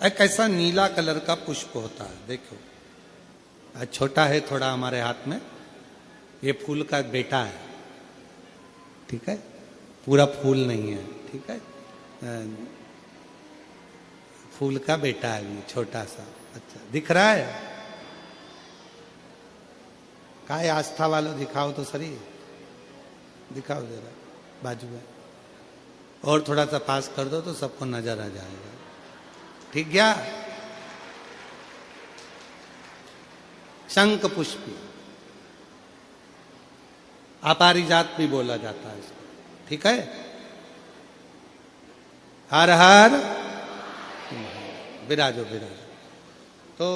एक ऐसा नीला कलर का पुष्प होता है, देखो आज छोटा है थोड़ा हमारे हाथ में, ये फूल का बेटा है, ठीक है, पूरा फूल नहीं है, ठीक है, फूल का बेटा है ये छोटा सा। अच्छा दिख रहा है? का है आस्था वालों, दिखाओ तो सही, दिखाओ जरा बाजू में, और थोड़ा सा पास कर दो तो सबको नजर आ जाएगा, ठीक क्या? शंख पुष्पी, अपारिजात भी बोला जाता है इसको, ठीक है। हर हर विराजो विराजो। तो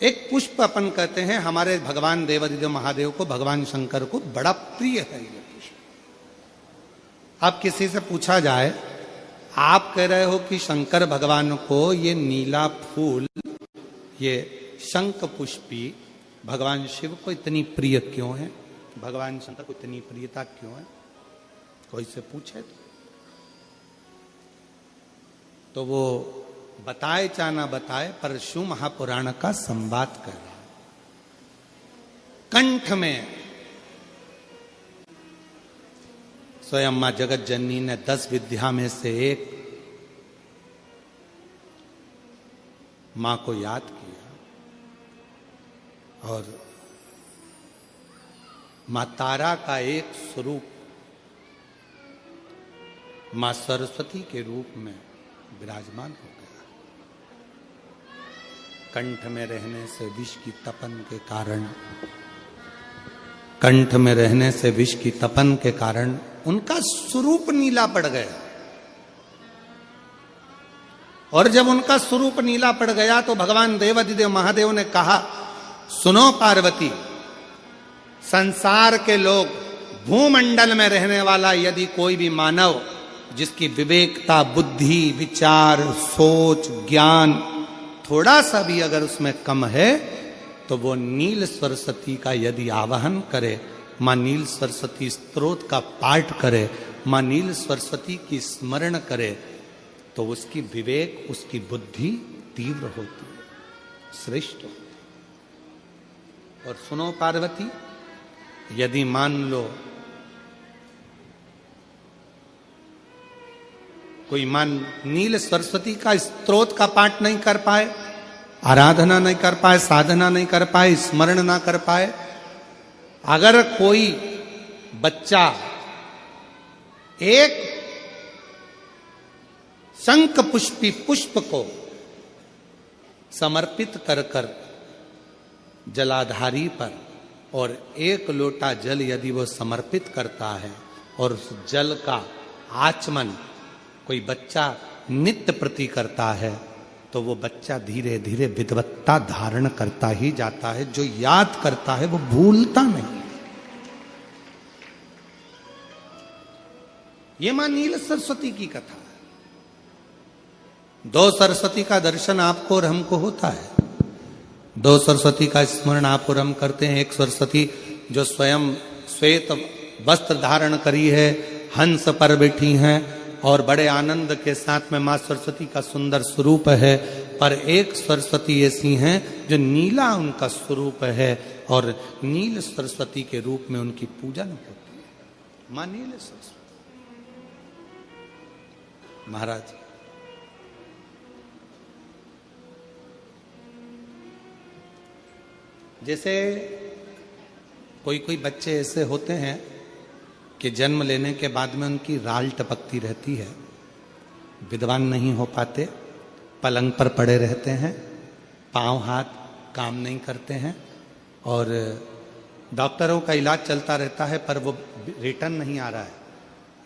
एक पुष्प अपन कहते हैं, हमारे भगवान देवादिदेव महादेव को, भगवान शंकर को बड़ा प्रिय है ये पुष्प। अब किसी से पूछा जाए, आप कह रहे हो कि शंकर भगवान को ये नीला फूल, ये शंख पुष्पी भगवान शिव को इतनी प्रिय क्यों है, भगवान शंकर को इतनी प्रियता क्यों है, कोई से पूछे तो वो बताए चाहे ना बताए, पर शिव महापुराण का संवाद कर रहा है। कंठ में स्वयं मां जगत जननी ने 10 विद्या में से एक मां को याद किया, और मां तारा का एक स्वरूप मां सरस्वती के रूप में विराजमान हो गया। कंठ में रहने से विष की तपन के कारण, कंठ में रहने से विष की तपन के कारण उनका स्वरूप नीला पड़ गया। और जब उनका स्वरूप नीला पड़ गया तो भगवान देवादिदेव महादेव ने कहा, सुनो पार्वती, संसार के लोग, भूमंडल में रहने वाला यदि कोई भी मानव जिसकी विवेकता, बुद्धि, विचार, सोच, ज्ञान थोड़ा सा भी अगर उसमें कम है, तो वो नील सरस्वती का यदि आवाहन करे, मां नील सरस्वती स्तोत्र का पाठ करे, मां नील सरस्वती की स्मरण करे, तो उसकी विवेक, उसकी बुद्धि तीव्र होती है, श्रेष्ठ होती है। और सुनो पार्वती, यदि मान लो कोई मान नील सरस्वती का स्तोत्र का पाठ नहीं कर पाए, आराधना नहीं कर पाए, साधना नहीं कर पाए, स्मरण ना कर पाए, अगर कोई बच्चा एक शंख पुष्पी पुष्प को समर्पित कर कर जलाधारी पर, और 1 लोटा जल यदि वो समर्पित करता है, और उस जल का आचमन कोई बच्चा नित्य प्रति करता है, तो वो बच्चा धीरे धीरे विद्वत्ता धारण करता ही जाता है। जो याद करता है वो भूलता नहीं। ये मां नील सरस्वती की कथा है। 2 सरस्वती का दर्शन आपको और हमको होता है, 2 सरस्वती का स्मरण आप और हम करते हैं। एक सरस्वती जो स्वयं श्वेत वस्त्र धारण करी है, हंस पर बैठी हैं, और बड़े आनंद के साथ में मां सरस्वती का सुंदर स्वरूप है। पर एक सरस्वती ऐसी हैं जो नीला उनका स्वरूप है, और नील सरस्वती के रूप में उनकी पूजन होती है। मां नील सरस्वती महाराज, जैसे कोई कोई बच्चे ऐसे होते हैं कि जन्म लेने के बाद में उनकी राल टपकती रहती है, विद्वान नहीं हो पाते, पलंग पर पड़े रहते हैं, पांव हाथ काम नहीं करते हैं, और डॉक्टरों का इलाज चलता रहता है, पर वो रिटर्न नहीं आ रहा है।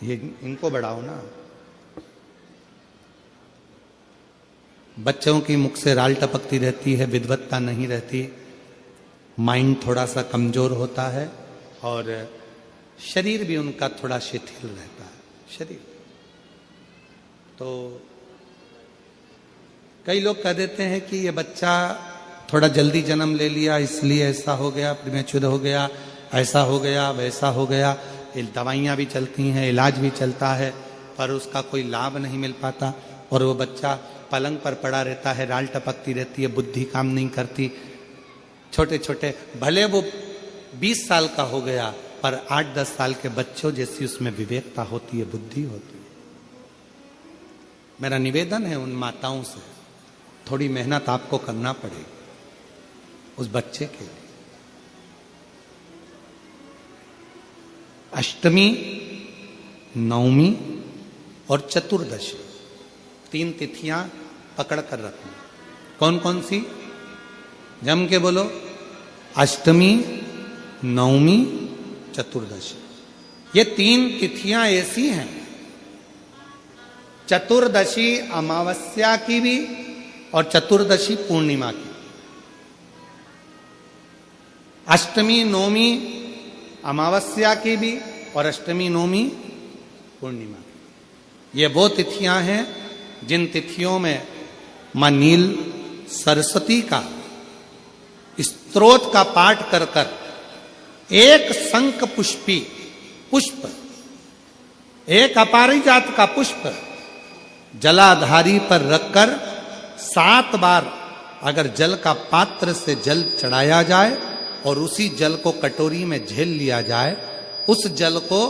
ये इनको बढ़ाओ ना। बच्चों की मुख से राल टपकती रहती है, विद्वत्ता नहीं रहती, माइंड थोड़ा सा कमजोर होता है, और शरीर भी उनका थोड़ा शिथिल रहता है शरीर। तो कई लोग कह देते हैं कि ये बच्चा थोड़ा जल्दी जन्म ले लिया, इसलिए ऐसा हो गया, प्रीमेच्योर हो गया, ऐसा हो गया, वैसा हो गया। दवाइयाँ भी चलती हैं, इलाज भी चलता है, पर उसका कोई लाभ नहीं मिल पाता, और वो बच्चा पलंग पर पड़ा रहता है, राल टपकती रहती है, बुद्धि काम नहीं करती। छोटे छोटे भले वो 20 साल का हो गया, पर 8-10 साल के बच्चों जैसी उसमें विवेकता होती है, बुद्धि होती है। मेरा निवेदन है उन माताओं से, थोड़ी मेहनत आपको करना पड़ेगी उस बच्चे के लिए। अष्टमी, नवमी और चतुर्दशी 3 तिथियां पकड़ कर रखना। कौन कौन सी? जम के बोलो। अष्टमी, नवमी, चतुर्दशी। ये 3 तिथियां ऐसी हैं, चतुर्दशी अमावस्या की भी और चतुर्दशी पूर्णिमा की। अष्टमी नवमी अमावस्या की भी और अष्टमी नवमी पूर्णिमा की। ये वो तिथियां हैं जिन तिथियों में मां नील सरस्वती का स्तोत्र का पाठ कर कर एक शंख पुष्पी पुष्प, एक अपारिजात का पुष्प जलाधारी पर रखकर 7 बार अगर जल का पात्र से जल चढ़ाया जाए और उसी जल को कटोरी में झेल लिया जाए, उस जल को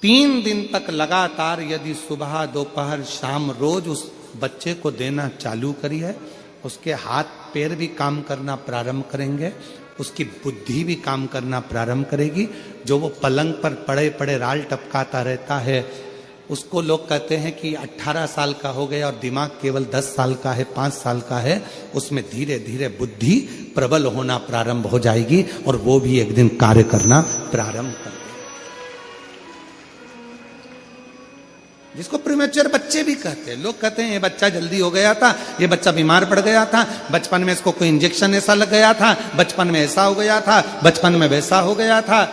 3 दिन तक लगातार यदि सुबह दोपहर शाम रोज उस बच्चे को देना चालू करी है, उसके हाथ पैर भी काम करना प्रारंभ करेंगे, उसकी बुद्धि भी काम करना प्रारंभ करेगी। जो वो पलंग पर पड़े पड़े राल टपकाता रहता है, उसको लोग कहते हैं कि 18 साल का हो गया और दिमाग केवल 10 साल का है, 5 साल का है, उसमें धीरे धीरे बुद्धि प्रबल होना प्रारंभ हो जाएगी और वो भी एक दिन कार्य करना प्रारंभ कर, जिसको प्रीमेच्योर बच्चे भी कहते हैं। लोग कहते हैं ये बच्चा जल्दी हो गया था, ये बच्चा बीमार पड़ गया था, बचपन में इसको कोई इंजेक्शन ऐसा लग गया था, बचपन में ऐसा हो गया था, बचपन में वैसा हो गया था,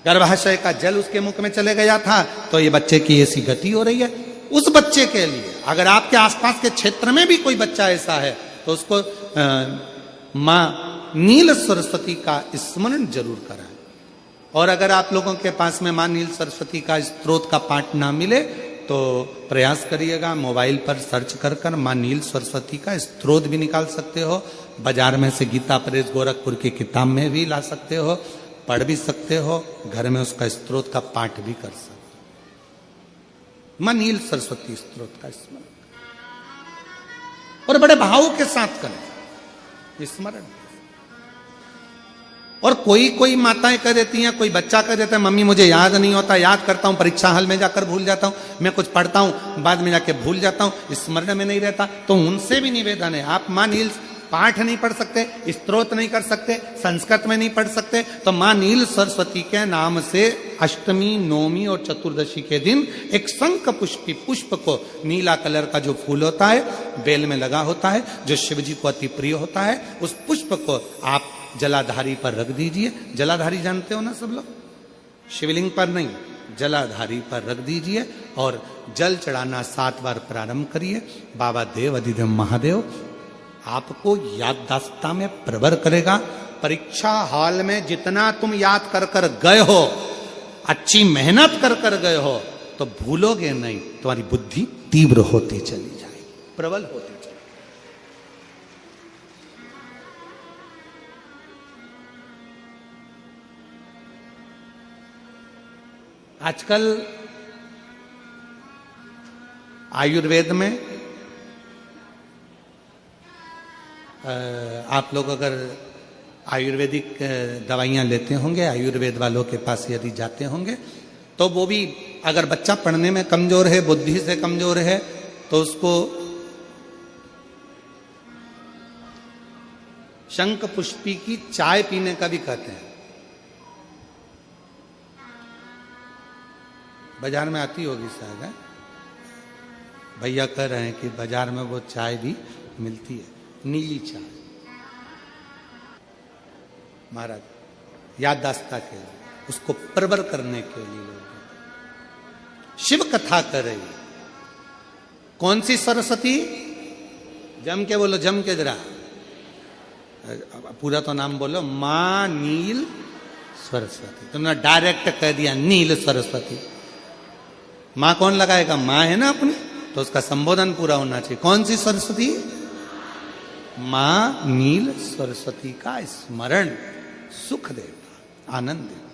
गर्भाशय का जल उसके मुख में चले गया था, तो ये बच्चे की ऐसी गति हो रही है। उस बच्चे के लिए अगर आपके आसपास के क्षेत्र में भी कोई बच्चा ऐसा है तो उसको मां नील सरस्वती का स्मरण जरूर कराएं। और अगर आप लोगों के पास में मां नील सरस्वती का स्तोत्र का पाठ ना मिले तो प्रयास करिएगा, मोबाइल पर सर्च कर कर मां नील सरस्वती का स्तोत्र भी निकाल सकते हो। बाजार में से गीता प्रेस गोरखपुर की किताब में भी ला सकते हो, पढ़ भी सकते हो, घर में उसका स्तोत्र का पाठ भी कर सकते हो। मां नील सरस्वती स्तोत्र का स्मरण और बड़े भाव के साथ करें स्मरण। और कोई माताएं कह देती हैं, कोई बच्चा कह देता है मम्मी मुझे याद नहीं होता, याद करता हूं परीक्षा हॉल में जाकर भूल जाता हूं, मैं कुछ पढ़ता हूं बाद में जाके भूल जाता हूं, स्मरण में नहीं रहता। तो उनसे भी निवेदन है, आप मां नील पाठ नहीं पढ़ सकते, स्तोत्र नहीं कर सकते, संस्कृत में नहीं पढ़ सकते, तो मां नील सरस्वती के नाम से अष्टमी, नवमी और चतुर्दशी के दिन एक शंख पुष्पी पुष्प को, नीला कलर का जो फूल होता है बेल में लगा होता है, जो शिव जी को अति प्रिय होता है, उस पुष्प को आप जलाधारी पर रख दीजिए। जलाधारी जानते हो ना सब लोग, शिवलिंग पर नहीं, जलाधारी पर रख दीजिए और जल चढ़ाना 7 बार प्रारंभ करिए। बाबा देव अधिदेव महादेव आपको याददाश्तता में प्रवर करेगा। परीक्षा हॉल में जितना तुम याद कर कर गए हो, अच्छी मेहनत कर कर गए हो, तो भूलोगे नहीं, तुम्हारी बुद्धि तीव्र होती चली जाएगी, प्रबल होती चली। आजकल आयुर्वेद में आप लोग अगर आयुर्वेदिक दवाइयाँ लेते होंगे, आयुर्वेद वालों के पास यदि जाते होंगे, तो वो भी अगर बच्चा पढ़ने में कमजोर है, बुद्धि से कमजोर है, तो उसको शंख पुष्पी की चाय पीने का भी कहते हैं। बाजार में आती होगी शायद, है भैया कह रहे हैं कि बाजार में वो चाय भी मिलती है, नीली चाय। महाराज याददाश्ता के लिए, उसको प्रबल करने के लिए लोग शिव कथा कर रही। कौन सी सरस्वती? जम के बोलो, जम के जरा, पूरा तो नाम बोलो, मां नील सरस्वती। तुमने डायरेक्ट कह दिया नील सरस्वती। मां कौन लगाएगा? मां है ना अपनी, तो उसका संबोधन पूरा होना चाहिए। कौन सी सरस्वती? मां नील सरस्वती का स्मरण सुख देता, आनंद देता।